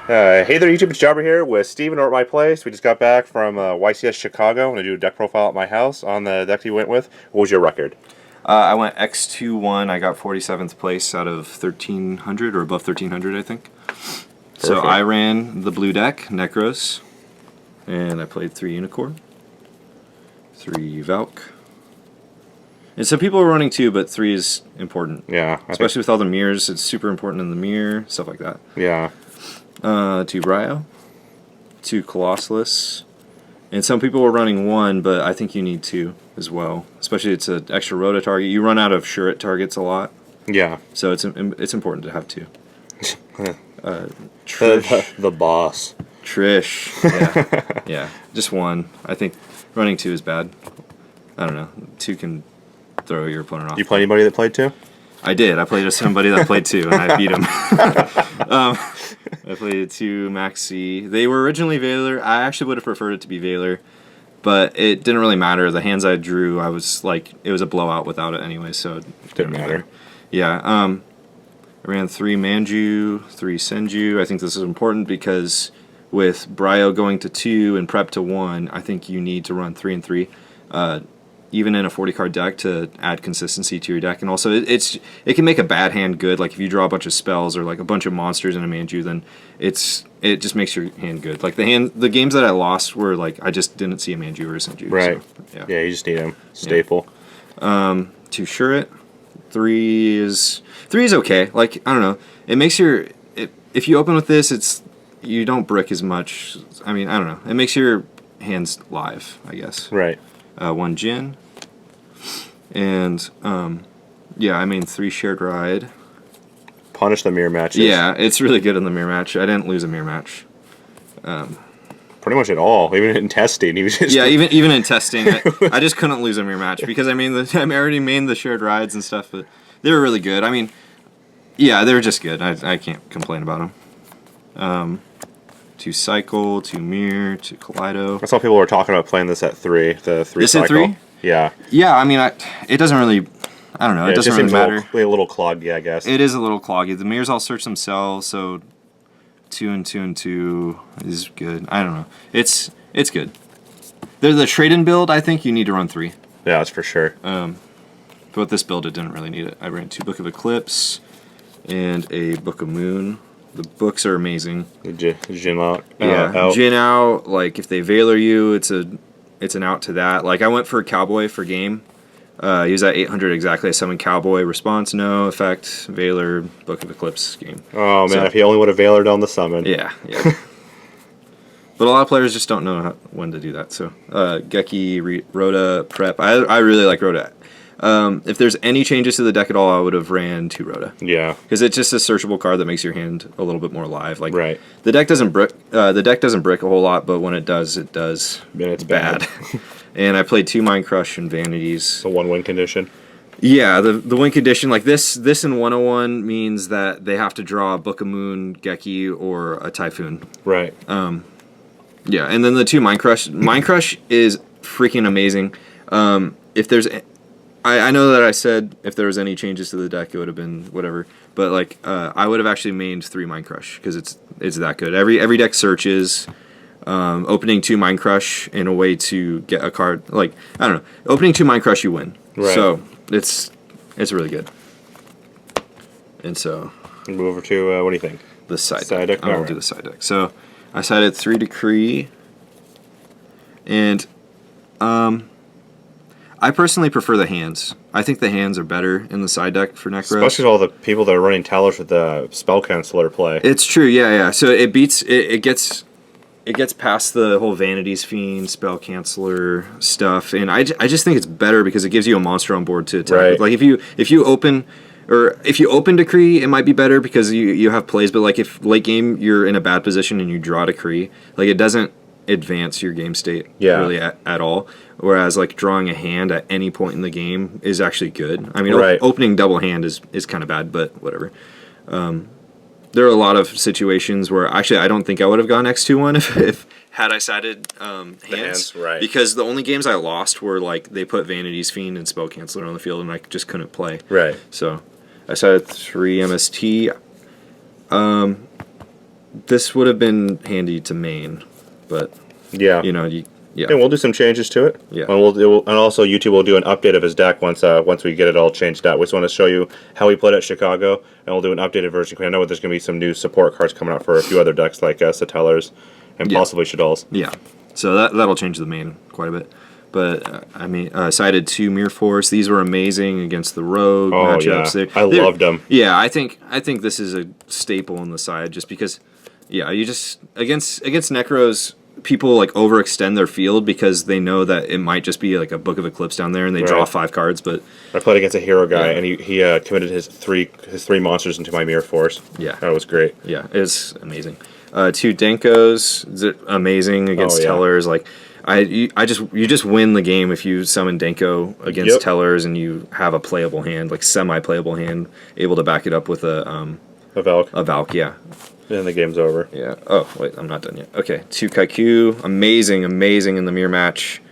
Hey there, YouTube. It's Jobber here with Steven over at my place. We just got back from YCS Chicago. I'm going to do a deck profile at my house on the deck you went with. What was your record? I went X2-1. I got 47th place out of 1,300 or above 1,300, I think. Perfect. So I ran the blue deck, Nekroz, and I played 3 Unicorn, 3 Valk. And some people are running 2, but 3 is important. Yeah. Especially with all the mirrors. It's super important in the mirror, stuff like that. Yeah. 2 Brio, 2 Colossus, and some people are running 1, but I think you need 2 as well. Especially it's an extra rota target. You run out of Shuret targets a lot. Yeah. So it's important to have 2. Trish. The boss. Trish. Yeah. Yeah. Just 1. I think running 2 is bad. I don't know. 2 can throw your opponent off. You play anybody that played 2? I did. I played with somebody that played 2, and I beat him. I played 2 Maxi. They were originally Valor. I actually would have preferred it to be Valor, but it didn't really matter. The hands I drew, I was like, it was a blowout without it anyway, so it didn't matter. Yeah. I ran 3 Manju, 3 Senju. I think this is important because with Brio going to 2 and Prep to 1, I think you need to run 3 and 3. Even in a 40-card deck to add consistency to your deck, and also it can make a bad hand good. Like if you draw a bunch of spells or like a bunch of monsters in a Manju, then it just makes your hand good. Like the games that I lost were like I just didn't see a Manju or a Senju. Right. So, yeah. You just need them. Staple. Yeah. 2 Shuret. 3 is okay. Like I don't know. It makes if you open with this, you don't brick as much. I mean I don't know. It makes your hands live, I guess. Right. 1 Jin. And, yeah, I mean, 3 Shared Ride. Punish the mirror matches. Yeah, it's really good in the mirror match. I didn't lose a mirror match. Pretty much at all. Even in testing. He was just yeah, even in testing, I just couldn't lose a mirror match. Because, I mean, I already made the Shared Rides and stuff, but they were really good. I mean, yeah, they were just good. I can't complain about them. 2 Cycle, 2 Mirror, 2 Kaleido. I saw people were talking about playing this at 3. The 3 this cycle. At 3? Yeah. Yeah, I mean, it doesn't really, I don't know, it doesn't really matter. A little cloggy, I guess. It is a little cloggy. The mirrors all search themselves, so 2 and 2 and 2 is good. I don't know. It's good. They're the trade-in build, I think you need to run 3. Yeah, that's for sure. But with this build, it didn't really need it. I ran 2 Book of Eclipse and a Book of Moon. The books are amazing. The Jin out. Yeah, Jin out. Like if they Valor you, it's an out to that. Like I went for Cowboy for game. He was at 800 exactly. I summoned Cowboy. Response no effect. Valor Book of Eclipse game. Oh man, if he only would have Valored on the summon. Yeah, yeah. But a lot of players just don't know when to do that. So Geki, Rhoda, Prep. I really like Rhoda. If there's any changes to the deck at all, I would have ran 2 Rhoda. Yeah. Because it's just a searchable card that makes your hand a little bit more live. Like right. The deck doesn't brick. The deck doesn't brick a whole lot, but when it does, it does. Then it's bad. And I played 2 Mind Crush and Vanities. The 1 win condition. Yeah, the win condition like this in 101 means that they have to draw a Book of Moon, Geki, or a Typhoon. Right. Yeah, and then the 2 Mind Crush. Mind Crush is freaking amazing. If there's I know that I said if there was any changes to the deck, it would have been whatever. But like, I would have actually mained 3 Mind Crush because it's that good. Every deck searches. Opening 2 Mind Crush in a way to get a card. Like I don't know, opening 2 Mind Crush, you win. Right. So it's really good. And so move over to what do you think? The side deck. I'll do the side deck. So I sided 3 Decree, and I personally prefer the hands. I think the hands are better in the side deck for Nekroz. Especially all the people that are running Talers with the Spell Canceller play. It's true, yeah. So it beats, it gets past the whole Vanities Fiend, Spell Canceller stuff, and I just think it's better because it gives you a monster on board to attack. Right. Like if you open Decree, it might be better because you have plays, but like if late game you're in a bad position and you draw Decree, like it doesn't advance your game state really at all. Whereas like drawing a hand at any point in the game is actually good. I mean, opening double hand is kind of bad, but whatever. There are a lot of situations where actually I don't think I would have gone X2-1 if had I sided hands. Right. Because the only games I lost were like they put Vanities Fiend and Spell Canceller on the field and I just couldn't play. Right. So I sided 3 MST. this would have been handy to main, but yeah, you know, yeah. And we'll do some changes to it. Yeah. And also YouTube will do an update of his deck once we get it all changed out. We just want to show you how he played at Chicago, and we'll do an updated version. I know there's going to be some new support cards coming out for a few other decks like Satellars and possibly Shadalls. Yeah. So that'll change the main quite a bit. But I mean, I cited 2 Mirror Force. These were amazing against the Rogue matchups. Yeah. I loved them. Yeah, I think this is a staple on the side just because. Yeah, you just against Nekroz, people like overextend their field because they know that it might just be like a Book of Eclipse down there and they draw 5 cards. But I played against a hero guy and he committed his three monsters into my Mirror Force. Yeah, that was great. Yeah, it was amazing. 2 Denkos, amazing against Tellers. Like you just win the game if you summon Denko against Tellers and you have a playable hand, like semi-playable hand, able to back it up with a Valk. A Valk, yeah. And the game's over. Yeah. Oh, wait, I'm not done yet. Okay, 2 Kaiku, amazing in the mirror match.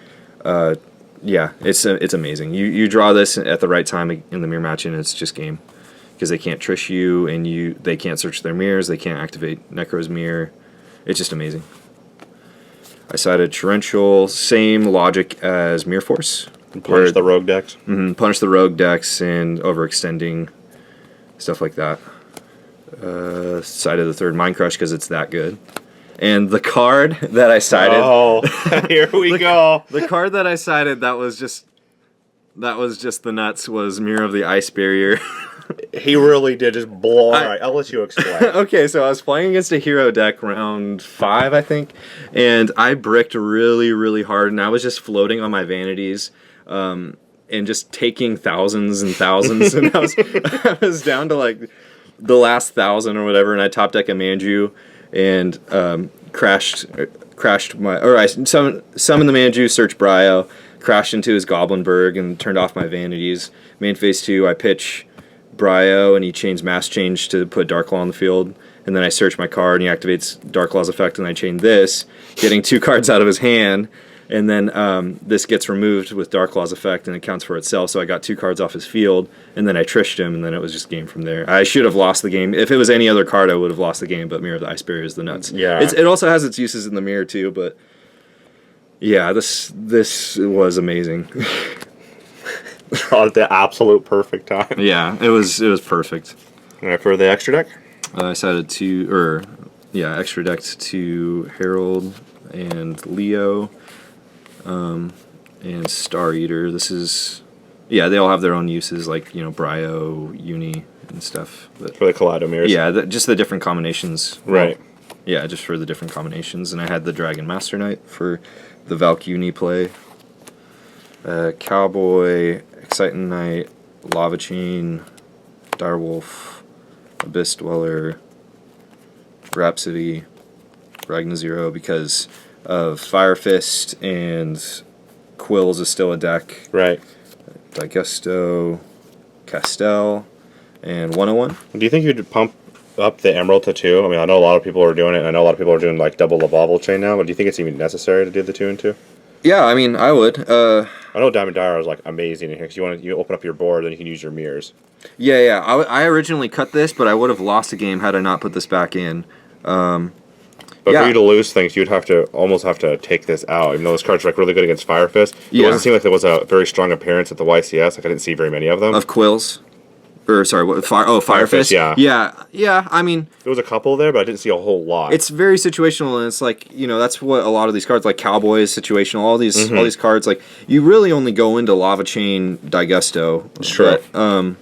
Yeah, it's amazing. You draw this at the right time in the mirror match, and it's just game. Because they can't trish you, and they can't search their mirrors, they can't activate Nekro's mirror. It's just amazing. I cited Torrential, same logic as Mirror Force. Punish the rogue decks. Punish the rogue decks and overextending, stuff like that. Cited the 3rd Mind Crush because it's that good. And the card that I cited... Oh, here we go. The card that I cited that was just the nuts was Mirror of the Ice Barrier. He really did just blow. Alright, I'll let you explain. Okay, so I was playing against a hero deck round 5, I think, and I bricked really hard, and I was just floating on my vanities, and just taking thousands and thousands, and I was down to like the last 1,000 or whatever, and I top deck a Manju, and crashed my, or I summoned the Manju, searched Bryo, crashed into his Goblinberg, and turned off my vanities. Main phase 2, I pitch Bryo, and he chains Mass Change to put Darklaw on the field, and then I search my card, and he activates Darklaw's effect, and I chain this, getting 2 cards out of his hand, and then this gets removed with Darklaw's effect, and it counts for itself, so I got 2 cards off his field, and then I trished him, and then it was just game from there. I should have lost the game. If it was any other card, I would have lost the game, but Mirror of the Ice Barrier is the nuts. Yeah. It also has its uses in the mirror, too, but yeah, this was amazing. At the absolute perfect time. Yeah, it was perfect. All right, for the extra deck? I decided extra decked to Herald and Leo, and Star Eater. This is, they all have their own uses, like, Bryo, Uni, and stuff. But for the Kaleido mirrors? Yeah, just the different combinations. Right. Well, yeah, just for the different combinations. And I had the Dragon Master Knight for the Valk Uni play. Cowboy, Exciting Knight, Lava Chain, Direwolf, Abyss Dweller, Rhapsody, Ragna Zero because of Fire Fist and Quills is still a deck. Right. Digesto, Castel, and 101. Do you think you'd pump up the Emerald to 2? I mean, I know a lot of people are doing it, and I know a lot of people are doing like double Lavalval Chain now, but do you think it's even necessary to do the 2 and 2? Yeah, I mean, I would. I know Diamond Dire is like amazing in here because you open up your board and you can use your mirrors. Yeah. I originally cut this, but I would have lost the game had I not put this back in. But for you to lose things, you'd almost have to take this out. Even though this card's like really good against Fire Fist, it doesn't seem like there was a very strong appearance at the YCS. Like I didn't see very many of them. Of Quills. Or sorry, what? Fire Fist. Yeah. Yeah. I mean, there was a couple there, but I didn't see a whole lot. It's very situational, and it's like that's what a lot of these cards, like Cowboy, is situational. All these cards, like you really only go into Lava Chain, Digesto. Sure. But,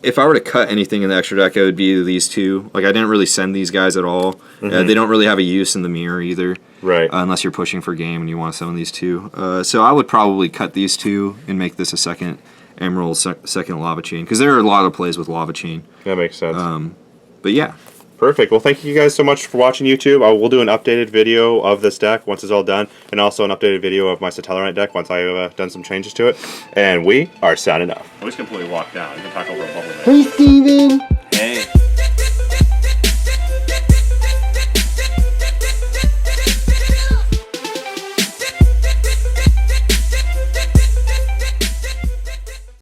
if I were to cut anything in the extra deck, it would be these 2. Like I didn't really send these guys at all. They don't really have a use in the mirror either. Right. Unless you're pushing for game and you want to summon these 2. So I would probably cut these 2 and make this a second Emerald, second Lava Chain, because there are a lot of plays with Lava Chain. That makes sense. But yeah. Perfect. Well, thank you guys so much for watching YouTube. We'll do an updated video of this deck once it's all done, and also an updated video of my Satellarite deck once I've done some changes to it. And we are signing off. I was completely locked down. You can talk over a bubble. Hey, Steven! Hey.